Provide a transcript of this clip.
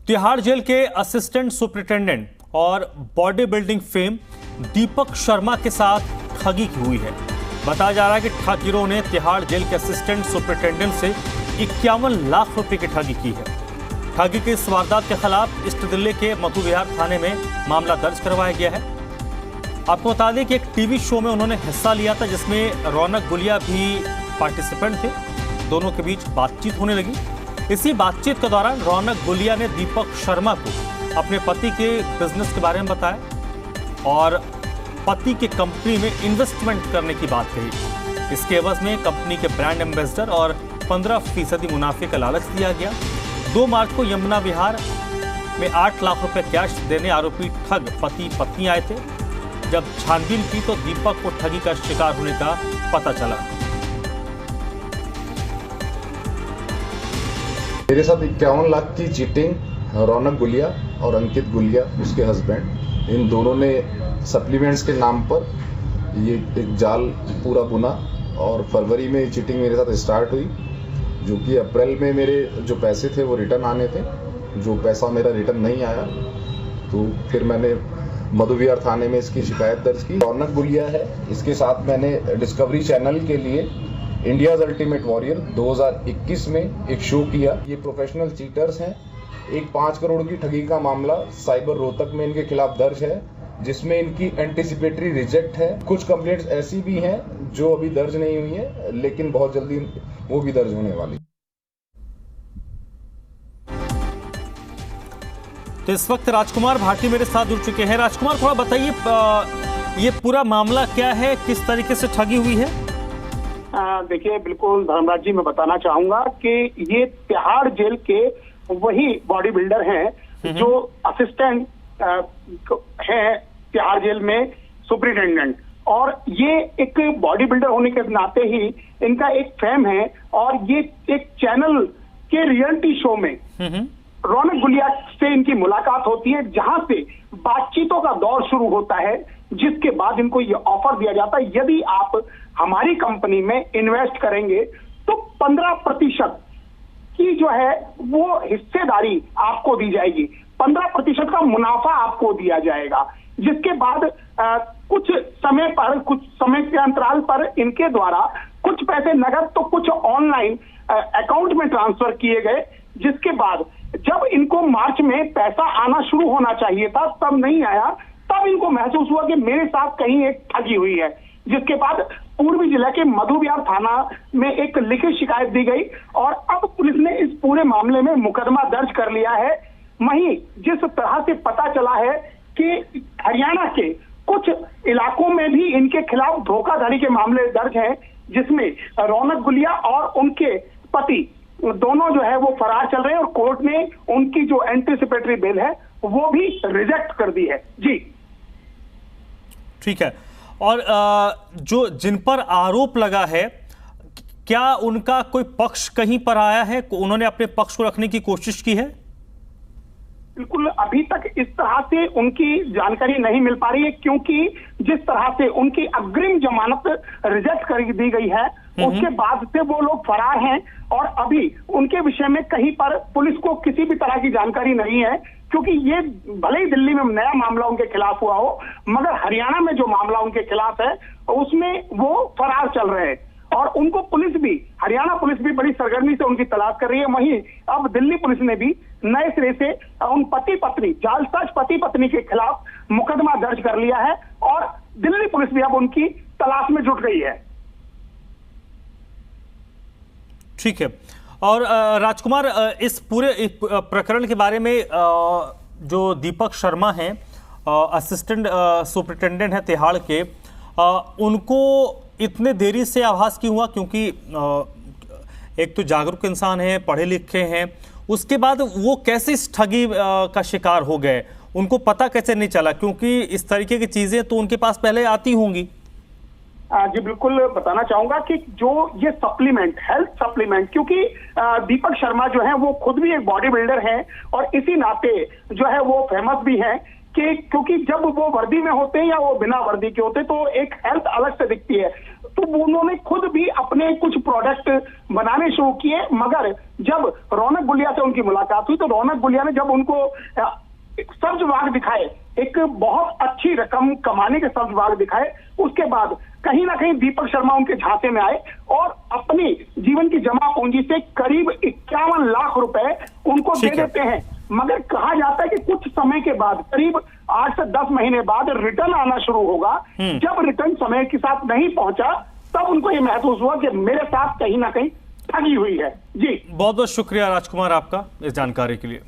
Tihar jail के assistant superintendent और body building fame Deepak Sharma के साथ ठगी हुई है। बताया जा रहा है कि ठगिरों ने तिहाड़ जेल के असिस्टेंट सुपरिटेंडेंट से 51 लाख रुपए की ठगी की है। ठगी की इस वारदात के खिलाफ ईस्ट दिल्ली के मधु विहार थाने में मामला दर्ज करवाया गया है। आपको बता दें कि एक टीवी शो में उन्होंने हिस्सा लिया था जिसमें रौनक गुलिया भी पार्टिसिपेंट थे। दोनों के बीच बातचीत होने लगी। इसी बातचीत के दौरान रौनक गुलिया ने दीपक शर्मा को अपने पति के बिजनेस के बारे में बताया और पति के कंपनी में इन्वेस्टमेंट करने की बात कही। इसके एवज में कंपनी के ब्रांड एम्बेसडर और 15% मुनाफे का लालच दिया गया। 2 मार्च को यमुना विहार में 8 लाख रुपए कैश देने आरोपी ठग पति पत्नी आए थे। जब छानबीन की तो दीपक को ठगी का शिकार होने का पता चला। मेरे साथ 51 लाख की चीटिंग रौनक गुलिया और अंकित गुलिया उसके हस्बैंड, इन दोनों ने सप्लीमेंट्स के नाम पर ये एक जाल पूरा बुना और फरवरी में चीटिंग मेरे साथ स्टार्ट हुई, जो कि अप्रैल में मेरे जो पैसे थे वो रिटर्न आने थे। जो पैसा मेरा रिटर्न नहीं आया तो फिर मैंने मधु विहार थाने में इसकी शिकायत दर्ज की। रौनक गुलिया है, इसके साथ मैंने डिस्कवरी चैनल के लिए इंडियाज अल्टीमेट वॉरियर 2021 में एक शो किया। ये प्रोफेशनल चीटर्स हैं। एक 5 करोड़ की ठगी का मामला साइबर रोहतक में इनके खिलाफ दर्ज है, जिसमें इनकी एंटीसिपेटरी रिजेक्ट है। कुछ कंप्लेंट्स ऐसी भी हैं जो अभी दर्ज नहीं हुई है, लेकिन बहुत जल्दी वो भी दर्ज होने वाली। तो इस वक्त राजकुमार भाटी मेरे साथ जुड़ चुके हैं। राजकुमार, थोड़ा बताइए ये पूरा मामला क्या है, किस तरीके से ठगी हुई है? देखिए, बिल्कुल धर्मराज जी, मैं बताना चाहूंगा कि ये तिहाड़ जेल के वही बॉडी बिल्डर हैं जो असिस्टेंट हैं तिहाड़ जेल में सुपरिटेंडेंट, और ये एक बॉडी बिल्डर होने के नाते ही इनका एक फेम है। और ये एक चैनल के रियलिटी शो में रौनक गुलिया से इनकी मुलाकात होती है, जहां से बातचीतों का दौर शुरू होता है, जिसके बाद इनको ये ऑफर दिया जाता है, यदि आप हमारी कंपनी में इन्वेस्ट करेंगे तो 15% की जो है वो हिस्सेदारी आपको दी जाएगी, 15% का मुनाफा आपको दिया जाएगा। जिसके बाद कुछ समय के अंतराल पर इनके द्वारा कुछ पैसे नगद तो कुछ ऑनलाइन अकाउंट में ट्रांसफर किए गए। जिसके बाद जब इनको मार्च में पैसा आना शुरू होना चाहिए था, तब नहीं आया। तब इनको महसूस हुआ कि मेरे साथ कहीं एक ठगी हुई है। जिसके बाद पूर्वी जिला के मधु विहार थाना में एक लिखित शिकायत दी गई और अब पुलिस ने इस पूरे मामले में मुकदमा दर्ज कर लिया है। वहीं जिस तरह से पता चला है कि हरियाणा के कुछ इलाकों में भी इनके खिलाफ धोखाधड़ी के मामले दर्ज हैं, जिसमें रौनक गुलिया और उनके पति दोनों जो है वो फरार चल रहे हैं और कोर्ट ने उनकी जो एंटीसिपेटरी बेल है वो भी रिजेक्ट कर दी है। जी ठीक है। और जो जिन पर आरोप लगा है, क्या उनका कोई पक्ष कहीं पर आया है? उन्होंने अपने पक्ष को रखने की कोशिश की है? बिल्कुल, अभी तक इस तरह से उनकी जानकारी नहीं मिल पा रही है, क्योंकि जिस तरह से उनकी अग्रिम जमानत रिजेक्ट कर दी गई है, उसके बाद से वो लोग फरार हैं और अभी उनके विषय में कहीं पर पुलिस को किसी भी तरह की जानकारी नहीं है। क्योंकि ये भले ही दिल्ली में नया मामला उनके खिलाफ हुआ हो, मगर हरियाणा में जो मामला उनके खिलाफ है उसमें वो फरार चल रहे हैं और उनको पुलिस भी, हरियाणा पुलिस भी बड़ी सरगर्मी से उनकी तलाश कर रही है। वहीं अब दिल्ली पुलिस ने भी नए सिरे से उन पति पत्नी, जालसाज पति पत्नी के खिलाफ मुकदमा दर्ज कर लिया है और दिल्ली पुलिस भी अब उनकी तलाश में जुट गई है। ठीक है। और राजकुमार, इस पूरे प्रकरण के बारे में जो दीपक शर्मा हैं, असिस्टेंट सुपरिटेंडेंट हैं तिहाड़ के, उनको इतने देरी से आभास क्यों हुआ? क्योंकि एक तो जागरूक इंसान है, पढ़े लिखे हैं, उसके बाद वो कैसे इस ठगी का शिकार हो गए? उनको पता कैसे नहीं चला? क्योंकि इस तरीके की चीजें तो उनके पास पहले आती होंगी। जी बिल्कुल, बताना चाहूंगा कि जो ये सप्लीमेंट, हेल्थ सप्लीमेंट, क्योंकि दीपक शर्मा जो है वो खुद भी एक बॉडी बिल्डर है और इसी नाते जो है वो फेमस भी है कि क्योंकि जब वो वर्दी में होते हैं या वो बिना वर्दी के होते तो एक हेल्थ अलग से दिखती है। तो उन्होंने खुद भी अपने कुछ प्रोडक्ट बनाने शुरू किए। मगर जब रौनक गुलिया से उनकी मुलाकात हुई तो रौनक गुलिया ने जब उनको सब्ज बाग दिखाए, एक बहुत अच्छी रकम कमाने के सब्ज बाग दिखाए, उसके बाद कहीं ना कहीं दीपक शर्मा उनके झांसे में आए और अपनी जीवन की जमा पूंजी से करीब 51 लाख रुपए उनको दे देते हैं। मगर कहा जाता है कि कुछ समय के बाद, करीब 8 से 10 महीने बाद रिटर्न आना शुरू होगा। जब रिटर्न समय के साथ नहीं पहुंचा तब उनको ये महसूस हुआ कि मेरे साथ कहीं ना कहीं ठगी हुई है। जी बहुत बहुत शुक्रिया राजकुमार आपका इस जानकारी के लिए।